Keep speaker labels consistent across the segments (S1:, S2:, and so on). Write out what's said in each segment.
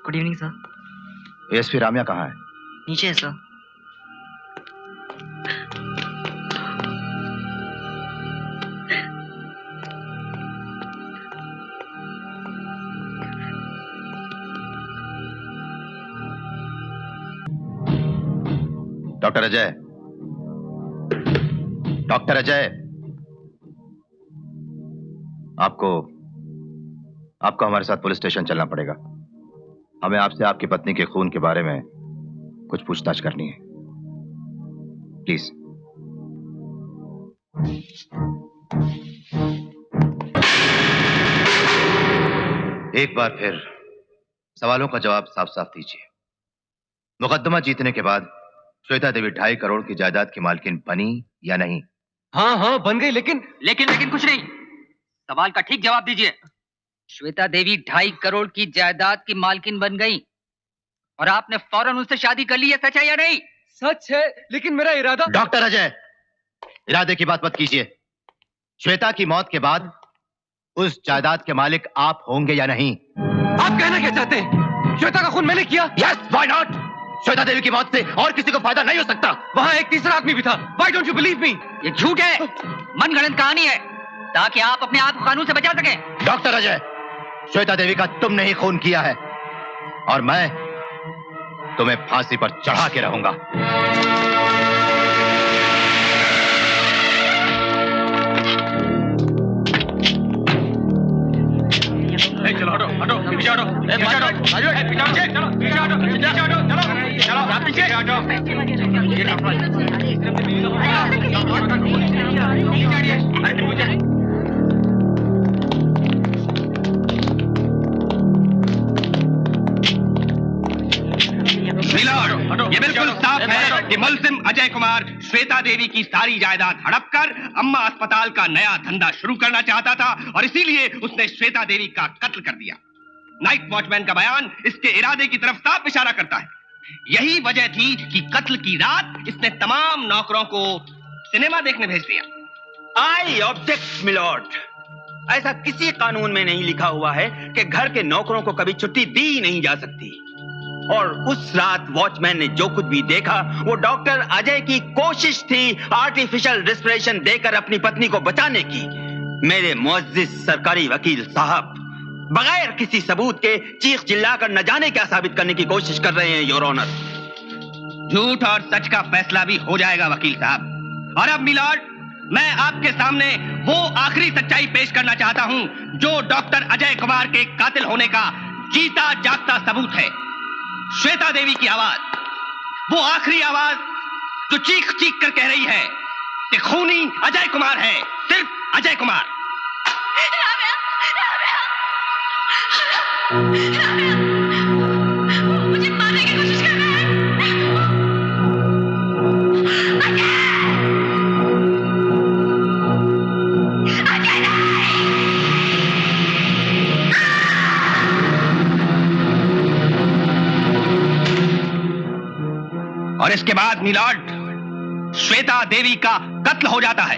S1: Good evening sir.
S2: ASP Ramiya कहाँ है?
S1: नीचे है sir.
S2: Doctor Ajay, doctor Ajay, आपको हमारे साथ पुलिस स्टेशन चलना पड़ेगा। हमें आपसे आपकी पत्नी के खून के बारे में कुछ पूछताछ करनी है। प्लीज। एक बार फिर सवालों का जवाब साफ साफ दीजिए। मुकदमा जीतने के बाद श्वेता देवी 2.5 करोड़ की जायदाद की मालकिन बनी या नहीं?
S3: हाँ हाँ बन गई, लेकिन
S4: कुछ नहीं। सवाल का ठीक जवाब दीजिए। श्वेता देवी 2.5 करोड़ की जायदाद की मालकिन बन गई और आपने फौरन उससे शादी कर ली, है सच है या नहीं?
S3: सच है, लेकिन मेरा इरादा।
S2: डॉक्टर अजय, इरादे की बात मत कीजिए। श्वेता की मौत के बाद उस जायदाद के मालिक आप होंगे या नहीं?
S3: आप कहना क्या चाहते हैं? श्वेता का खून मैंने किया?
S2: Yes, why not? Shweta Devi की मौत से और किसी को फायदा नहीं हो सकता।
S3: वहाँ एक तीसरा आदमी भी था। Why don't you believe me?
S4: ये झूठ है, मनगढ़ंत कहानी है, ताकि आप अपने आप को कानून से बचा सकें।
S2: डॉक्टर अजय, श्वेता देवी का तुमने ही खून किया है और मैं तुम्हें फांसी पर चढ़ा के रहूंगा।
S3: चलो हटो हटो पीछे हटो पीछे हटो पीछे चलो पीछे हटो पीछे हटो चलो चलो आप पीछे हटो।
S5: ये बिल्कुल साफ है कि मुलजिम अजय कुमार श्वेता देवी की सारी जायदाद हड़प कर अम्मा अस्पताल का नया धंधा शुरू करना चाहता था और इसीलिए उसने श्वेता देवी का कत्ल कर दिया। नाइट वॉचमैन का बयान इसके इरादे की तरफ साफ इशारा करता है। यही वजह थी कि कत्ल की रात इसने तमाम नौकरों को सिनेमा देखने भेज दिया।
S6: आई ऑब्जेक्ट मिलॉर्ड, ऐसा किसी कानून में नहीं लिखा हुआ है कि घर के नौकरों को कभी छुट्टी दी नहीं जा सकती। और उस रात वॉचमैन ने जो कुछ भी देखा वो डॉक्टर अजय की कोशिश थी आर्टिफिशियल रेस्पिरेशन देकर अपनी पत्नी को बचाने की। मेरे मुअज्जिज सरकारी वकील साहब बगैर किसी सबूत के चीख चिल्लाकर न जाने क्या साबित करने की कोशिश कर रहे हैं योर ऑनर।
S5: झूठ और सच का फैसला भी हो जाएगा वकील साहब। और अब मिलॉर्ड, मैं आपके सामने वो आखिरी सच्चाई पेश करना चाहता हूं जो डॉक्टर अजय कुमार के कातिल होने का जीता जागता सबूत है। श्वेता देवी की आवाज, वो आखिरी आवाज जो चीख चीख कर कह रही है कि खूनी अजय कुमार है, सिर्फ अजय कुमार।
S7: राम्या, राम्या, राम्या, वो मुझे मारने की कोशिश कर रहा है। अजय नहीं!
S5: और इसके बाद मिलॉर्ड, श्वेता देवी का कत्ल हो जाता है।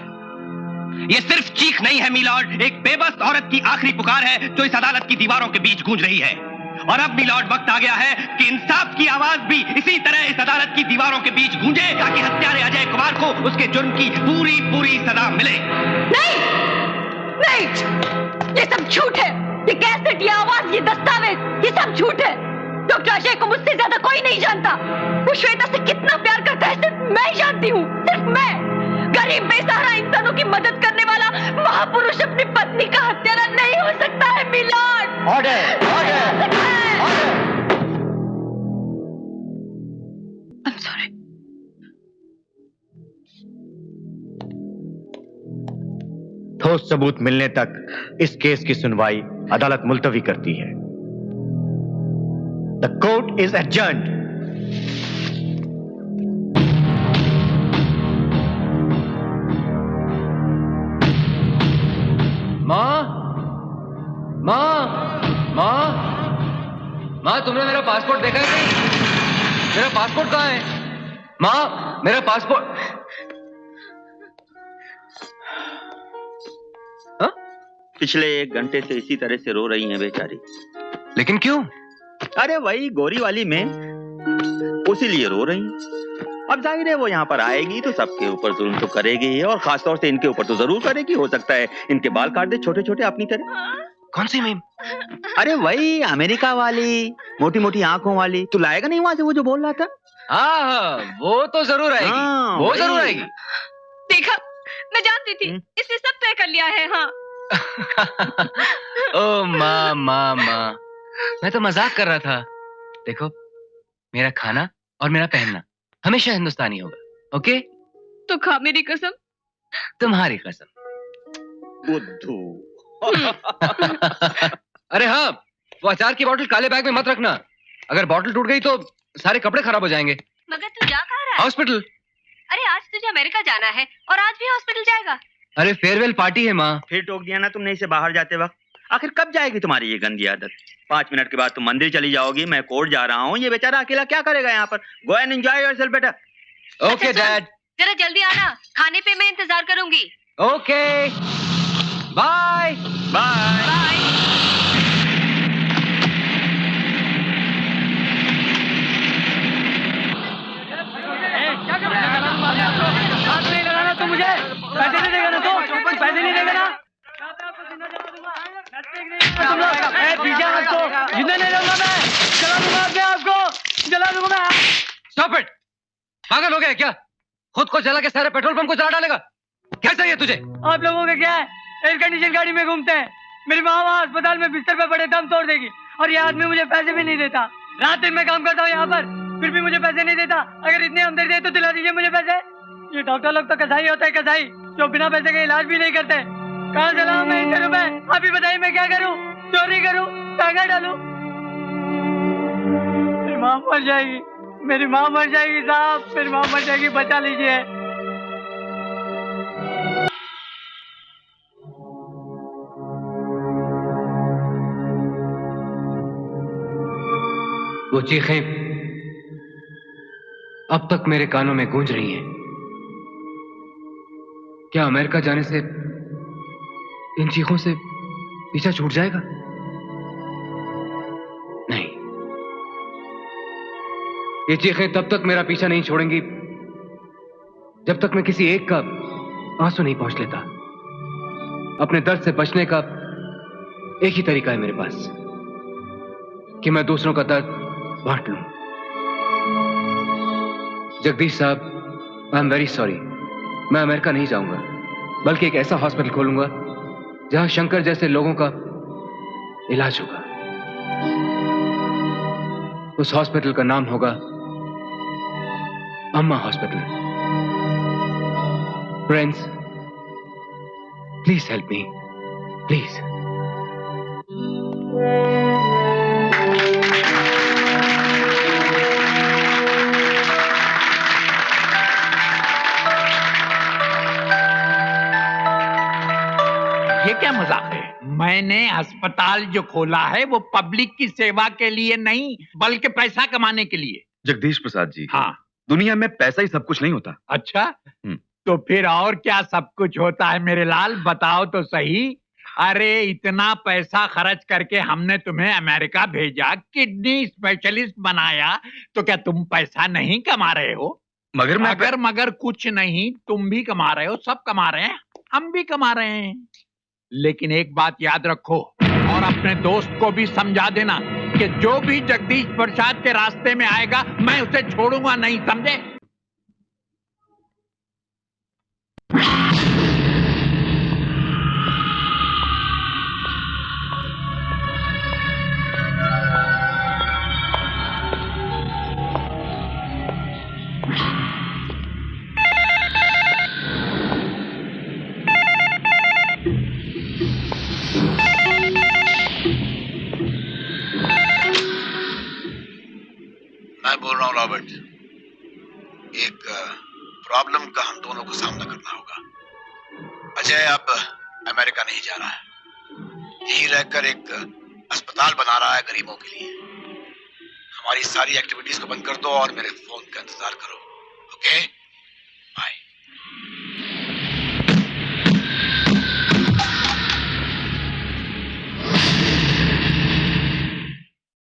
S5: यह सिर्फ चीख नहीं है मिलॉर्ड, एक बेबस औरत की आखिरी पुकार है जो इस अदालत की दीवारों के बीच गूंज रही है। और अब मिलॉर्ड वक्त आ गया है कि इंसाफ की आवाज भी इसी तरह इस अदालत की दीवारों के बीच गूंजे ताकि हत्यारे अजय कुमार को उसके जुर्म की पूरी पूरी सजा मिले।
S7: नहीं, नहीं, ये सब झूठ है। ये कैसेट, ये आवाज, ये दस्तावेज, ये सब झूठ है। डॉक्टर अजय को मुझसे ज्यादा कोई नहीं जानता। वो श्वेता से कितना प्यार करता है सिर्फ मैं जानती हूँ, सिर्फ मैं। गरीब बेसहारा इंसानों की मदद करने वाला महापुरुष अपनी पत्नी का हत्यारा नहीं हो सकता है milord.
S2: Order, order,
S7: I'm sorry.
S2: ठोस सबूत मिलने तक इस केस की सुनवाई अदालत मुलतवी करती है। The court is adjourned.
S3: माँ, माँ, माँ, माँ, तुमने मेरा पासपोर्ट देखा है नहीं? मेरा पासपोर्ट कहाँ है? माँ, मेरा पासपोर्ट।
S6: पिछले 1 घंटे से इसी तरह से रो रही हैं बेचारी।
S3: लेकिन क्यों?
S6: अरे वही गोरी वाली में उसी लिए रो रही। अब जाहिर है वो यहाँ पर आएगी तो सबके ऊपर जुल्म तो करेगी ही, और खासतौर से इनके ऊपर तो जरूर करेगी। हो सकता है इनके बाल काट दे छोटे छोटे अपनी तरह।
S1: कौन सी मीम?
S6: अरे वही अमेरिका वाली, मोटी मोटी आंखों वाली। तू लाएगा नहीं वहां से वो जो बोल रहा था?
S3: हाँ, वो तो जरूर आएगी।
S6: हाँ,
S3: वो
S6: वही।
S3: जरूर आएगी।
S7: देखा, मैं जानती थी, इसने सब तय कर लिया है। हाँ।
S3: ओ माँ माँ माँ, मैं तो मजाक कर रहा था। देखो, मेरा खाना और मेरा पहनना हमेशा हिंदुस्तानी होगा। ओके?
S7: तो खा मेरी कसम।
S3: तुम्हारी कसम।
S6: बुद्धू।
S3: अरे हाँ, वो अचार की बोतल काले बैग में मत रखना। अगर बोतल टूट गई तो सारे कपड़े खराब हो जाएंगे।
S7: मगर तू जा कहाँ रहा है?
S3: हॉस्पिटल।
S7: अरे आज तुझे अमेरिका जाना है और आज भी हॉस्पिटल जाएगा।
S3: अरे फेयरवेल पार्टी है माँ।
S6: फिर टोक दिया ना तुमने इसे बाहर जाते वक्त। आखिर कब जाएगी तुम्हारी ये गंदी आदत? 5 मिनट के बाद तुम मंदिर चली जाओगी, मैं कोर्ट जा रहा हूँ। ये बेचारा अकेला क्या करेगा यहाँ पर? गो एंड एंजॉय योरसेल्फ बेटा।
S3: Okay dad.
S7: जरा जल्दी आना, खाने पे मैं इंतजार करूंगी।
S3: Okay, bye
S6: bye.
S7: बाय।
S3: हाथ नहीं लगाना तो मुझे पैसे नहीं देगा ना, तो पैसे नहीं देगा ना। तुम लोग पीछे आपको जिंदा नहीं रहूंगा मैं। जला दूंगा अपने आपको, जला दूंगा मैं। स्टॉप इट, पागल हो गया क्या? खुद को जला के सारे पेट्रोल पंप को जला डालेगा? क्या चाहिए तुझे? आप लोगों का क्या है? एयर कंडीशन गाड़ी में घूमते हैं। मेरी माँ वहाँ अस्पताल में बिस्तर पे पड़े दम तोड़ देगी, और ये आदमी मुझे पैसे भी नहीं देता। रात दिन में काम करता हूँ यहाँ पर, फिर भी मुझे पैसे नहीं देता। अगर इतने हमदर्दी है तो दिला दीजिए मुझे पैसे। ये डॉक्टर लोग तो कसाई होता है, कसाई, जो बिना पैसे के इलाज भी नहीं करते। कहाँ चला मैं इतने रुपए? आप ही बताइए, मैं क्या करूँ? चोरी करूँ? टांगा डालूं? मेरी माँ मर जाएगी, मेरी माँ मर जाएगी साहब, मेरी माँ मर जाएगी, बचा लीजिए। वो चीखें अब तक मेरे कानों में गूंज रही हैं। क्या अमेरिका जाने से इन चीखों से पीछा छूट जाएगा? नहीं, ये चीखें तब तक मेरा पीछा नहीं छोड़ेंगी जब तक मैं किसी एक का आंसू नहीं पहुंच लेता। अपने दर्द से बचने का एक ही तरीका है मेरे पास, कि मैं दूसरों का दर्द बांट लूं। जगदीश साहब, आई एम वेरी सॉरी। मैं अमेरिका नहीं जाऊंगा, बल्कि एक ऐसा हॉस्पिटल खोलूंगा जहां शंकर जैसे लोगों का इलाज होगा। उस हॉस्पिटल का नाम होगा अम्मा hospital. Friends, please help me, please.
S8: ये क्या मजाक है? मैंने अस्पताल जो खोला है वो पब्लिक की सेवा के लिए नहीं, बल्कि पैसा कमाने के लिए।
S9: जगदीश प्रसाद जी,
S8: हाँ।
S9: दुनिया में पैसा ही सब कुछ नहीं होता।
S8: अच्छा, तो फिर और क्या सब कुछ होता है मेरे लाल? बताओ तो सही। अरे इतना पैसा खर्च करके हमने तुम्हें अमेरिका भेजा, किडनी स्पेशलिस्ट बनाया, तो क्या तुम पैसा नहीं कमा रहे हो?
S9: मगर
S8: मगर कुछ नहीं, तुम भी कमा रहे हो, सब कमा रहे हैं, हम भी कमा रहे हैं। लेकिन एक बात याद रखो, और अपने दोस्त को भी समझा देना कि जो भी जगदीश प्रसाद के रास्ते में आएगा मैं उसे छोड़ूंगा नहीं, समझे?
S10: मैं बोल रहा हूँ रॉबर्ट, एक प्रॉब्लम का हम दोनों को सामना करना होगा। अजय अब अमेरिका नहीं जा रहा है, यहीं रहकर एक अस्पताल बना रहा है गरीबों के लिए। हमारी सारी एक्टिविटीज को बंद कर दो और मेरे फोन का इंतजार करो, ओके?